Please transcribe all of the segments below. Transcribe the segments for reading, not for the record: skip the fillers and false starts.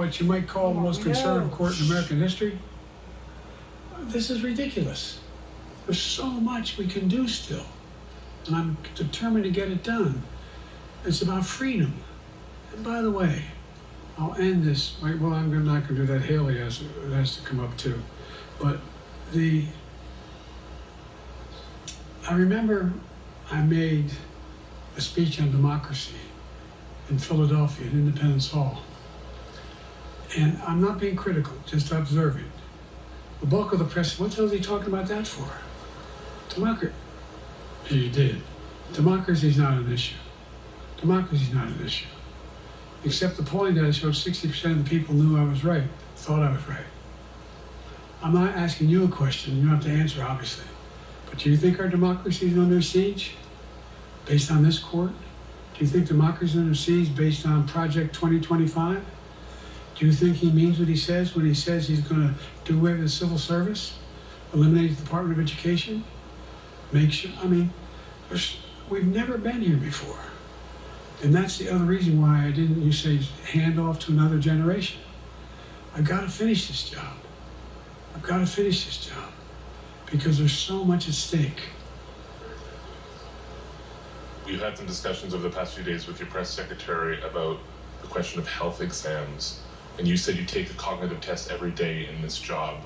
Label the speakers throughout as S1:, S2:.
S1: what you might call the most conservative court in American history. This is ridiculous. There's so much we can do still, and I'm determined to get it done. It's about freedom. And by the way, I'll end this. Well, I'm not going to do that. Haley has to come up too. But I remember I made a speech on democracy in Philadelphia at Independence Hall. And I'm not being critical, just observing. The bulk of the press, what the hell is he talking about that for? Democracy. He did. Democracy is not an issue. Democracy is not an issue. Except the polling data showed 60% of the people knew I was right, thought I was right. I'm not asking you a question, you don't have to answer, obviously. But do you think our democracy is under siege based on this court? Do you think democracy is under siege based on Project 2025? Do you think he means what he says when he says he's going to do away with the civil service, eliminate the Department of Education, make sure? I mean, we've never been here before. And that's the other reason why I didn't, you say, hand off to another generation. I've got to finish this job. I've got to finish this job because there's so much at stake.
S2: We've had some discussions over the past few days with your press secretary about the question of health exams. And you said you take a cognitive test every day in this job.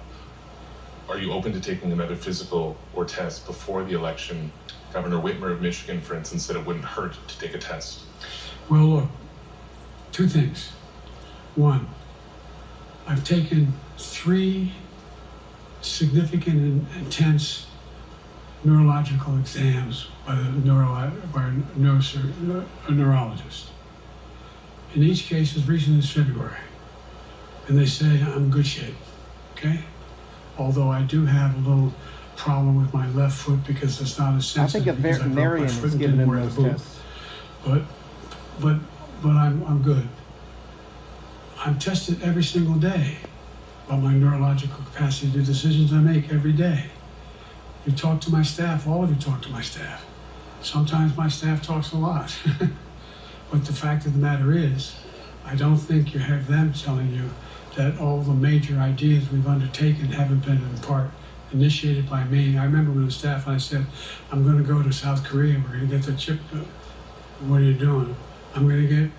S2: Are you open to taking another physical or test before the election? Governor Whitmer of Michigan, for instance, said it wouldn't hurt to take a test.
S1: Well, look, two things. One, I've taken 3 significant and intense neurological exams by a neurologist. In each case, as recent as February. And they say I'm in good shape, okay? Although I do have a little problem with my left foot because it's not as sensitive.
S3: I think a veterinarian is giving him those tests.
S1: But I'm good. I'm tested every single day by my neurological capacity, the decisions I make every day. You talk to my staff, all of you talk to my staff. Sometimes my staff talks a lot. But the fact of the matter is, I don't think you have them telling you that all the major ideas we've undertaken haven't been in part initiated by me. I remember when the staff, I said, I'm going to go to South Korea, we're going to get the chip. What are you doing? I'm going to get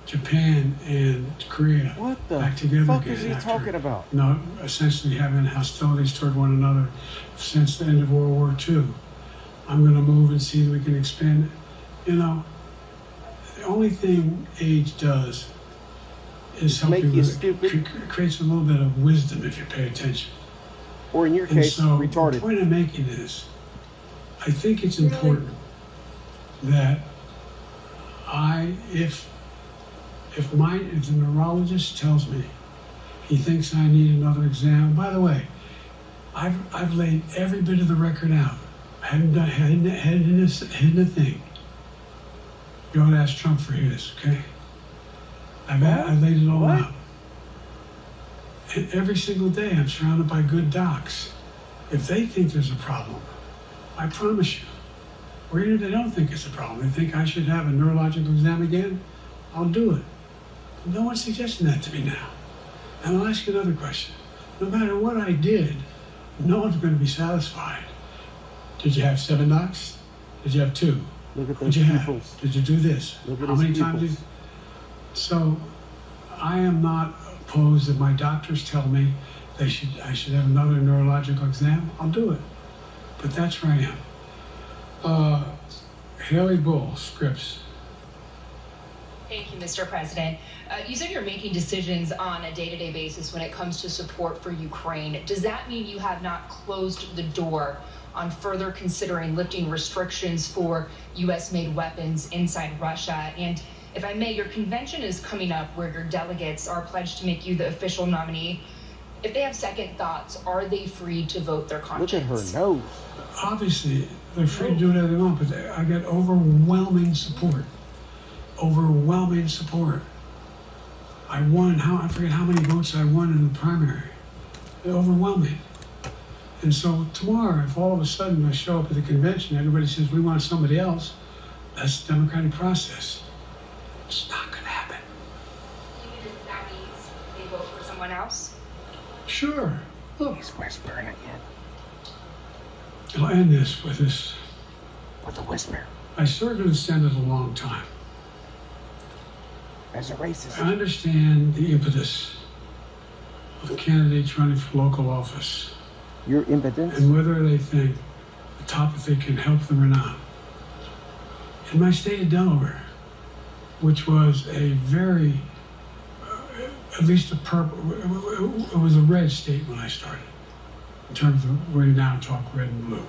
S1: Japan and Korea back together
S3: What the
S1: again.
S3: fuck is he talking about?
S1: Essentially having hostilities toward one another since the end of World War II. I'm going to move and see if we can expand it. You know, the only thing age does is help you stupid. Creates a little bit of wisdom if you pay attention.
S3: Or in your case, retarded.
S1: The point I'm making is, I think it's important that if the neurologist tells me he thinks I need another exam. By the way, I've laid every bit of the record out. I hadn't hidden a thing. You ought to ask Trump for his, okay? I laid it all out. And every single day I'm surrounded by good docs. If they think there's a problem, I promise you, or even if they don't think it's a problem, they think I should have a neurological exam again, I'll do it. No one's suggesting that to me now. And I'll ask you another question. No matter what I did, no one's going to be satisfied. Did you have 7 docs? Did you have 2?
S3: Look at
S1: What'd you have? Did you do this? How many times did you? So I am not opposed that my doctors tell me I should have another neurological exam. I'll do it. But that's where I am. Haley Bull, Scripps.
S4: Thank you, Mr. President. You said you're making decisions on a day-to-day basis when it comes to support for Ukraine. Does that mean you have not closed the door on further considering lifting restrictions for U.S.-made weapons inside Russia? And if I may, your convention is coming up where your delegates are pledged to make you the official nominee. If they have second thoughts, are they free to vote their conscience?
S3: Look at her nose.
S1: Obviously, they're free to do whatever they want, but I get overwhelming support. Overwhelming support. I won, I forget how many votes I won in the primary. They're overwhelming. And so tomorrow, if all of a sudden I show up at the convention, everybody says we want somebody else, that's the democratic process. It's not going to happen.
S5: Even if that means
S4: someone else?
S1: Sure. Look,
S3: He's whispering again.
S1: I'll end this with this.
S3: With a whisper.
S1: I served in the Senate a long time.
S3: As a racist.
S1: I understand the impetus of candidates running for local office
S3: Your impotence?
S1: and whether they think the topic can help them or not. In my state of Delaware, which was a very, at least it was a red state when I started, in terms of where you now talk red and blue.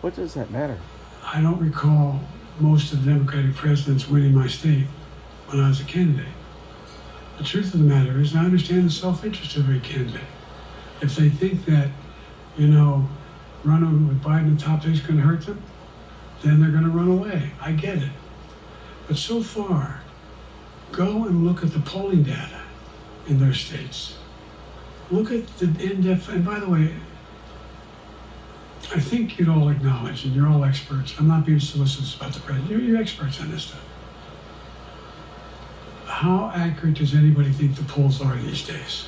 S3: What does that matter?
S1: I don't recall most of the Democratic presidents winning my state when I was a candidate. The truth of the matter is, I understand the self-interest of every candidate. If they think that, running with Biden in the top is going to hurt them, then they're going to run away. I get it. But so far, go and look at the polling data in their states. Look at the in-depth, and by the way, I think you'd all acknowledge, and you're all experts, I'm not being solicitous about the president, you're experts on this stuff. How accurate does anybody think the polls are these days?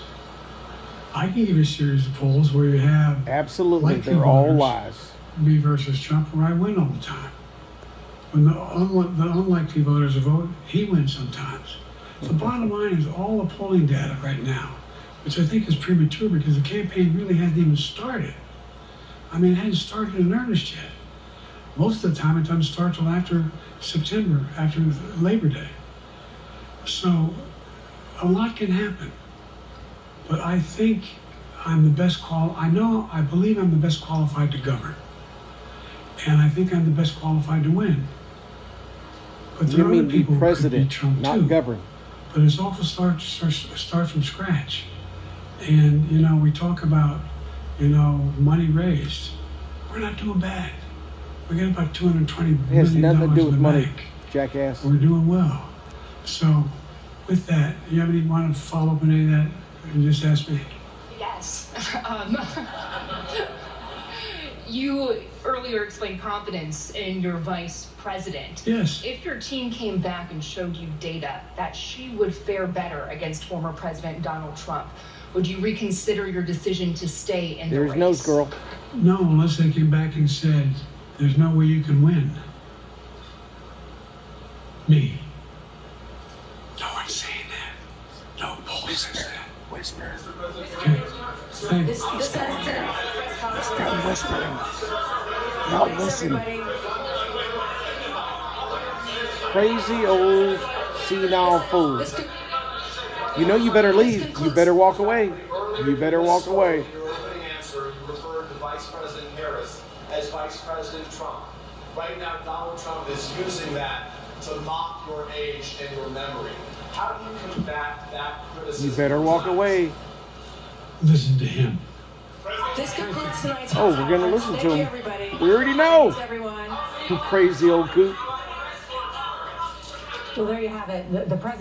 S1: I can give you a series of polls where you have
S3: Absolutely,
S1: likely
S3: they're all
S1: voters,
S3: lies.
S1: me versus Trump, where I win all the time. When the unlikely voters vote, he wins sometimes. The bottom line is all the polling data right now, which I think is premature because the campaign really hadn't even started. I mean, it hadn't started in earnest yet. Most of the time, it doesn't start till after September, after Labor Day. So, a lot can happen. But I think I'm the best I believe I'm the best qualified to govern. And I think I'm the best qualified to win. But there
S3: You
S1: are
S3: mean
S1: other
S3: be
S1: people who could
S3: president,
S1: beat Trump
S3: not
S1: too.
S3: govern.
S1: But it's awful start from scratch. And, we talk about, money raised. We're not doing bad. We got about $220 million
S3: It has nothing to do
S1: in
S3: with
S1: the
S3: money,
S1: bank.
S3: jackass.
S1: We're doing well. So, with that, you have any want to follow up on any of that you just asked me?
S4: Yes. You earlier explained confidence in your vice president.
S1: Yes.
S4: If your team came back and showed you data that she would fare better against former President Donald Trump, would you reconsider your decision to stay in the race?
S3: There's nose girl.
S1: No, unless they came back and said, there's no way you can win. Me. No one's saying that. No poll says that.
S3: Whisper.
S1: Okay. Thanks.
S3: Stop whispering. Now listen. Crazy old senile fool. You better leave. You better walk away. You better walk away.
S5: Your opening answer, you referred to Vice President Harris as Vice President Trump. Right now, Donald Trump is using that to mock your age and your memory. How do you combat that criticism?
S3: You better walk away.
S1: Listen to him.
S6: This concludes tonight's
S3: Oh, we're gonna listen to
S6: Thank you,
S3: him.
S6: everybody.
S3: We already know.
S6: Thanks, everyone.
S3: You crazy old goot.
S6: Well, there you have it. The president.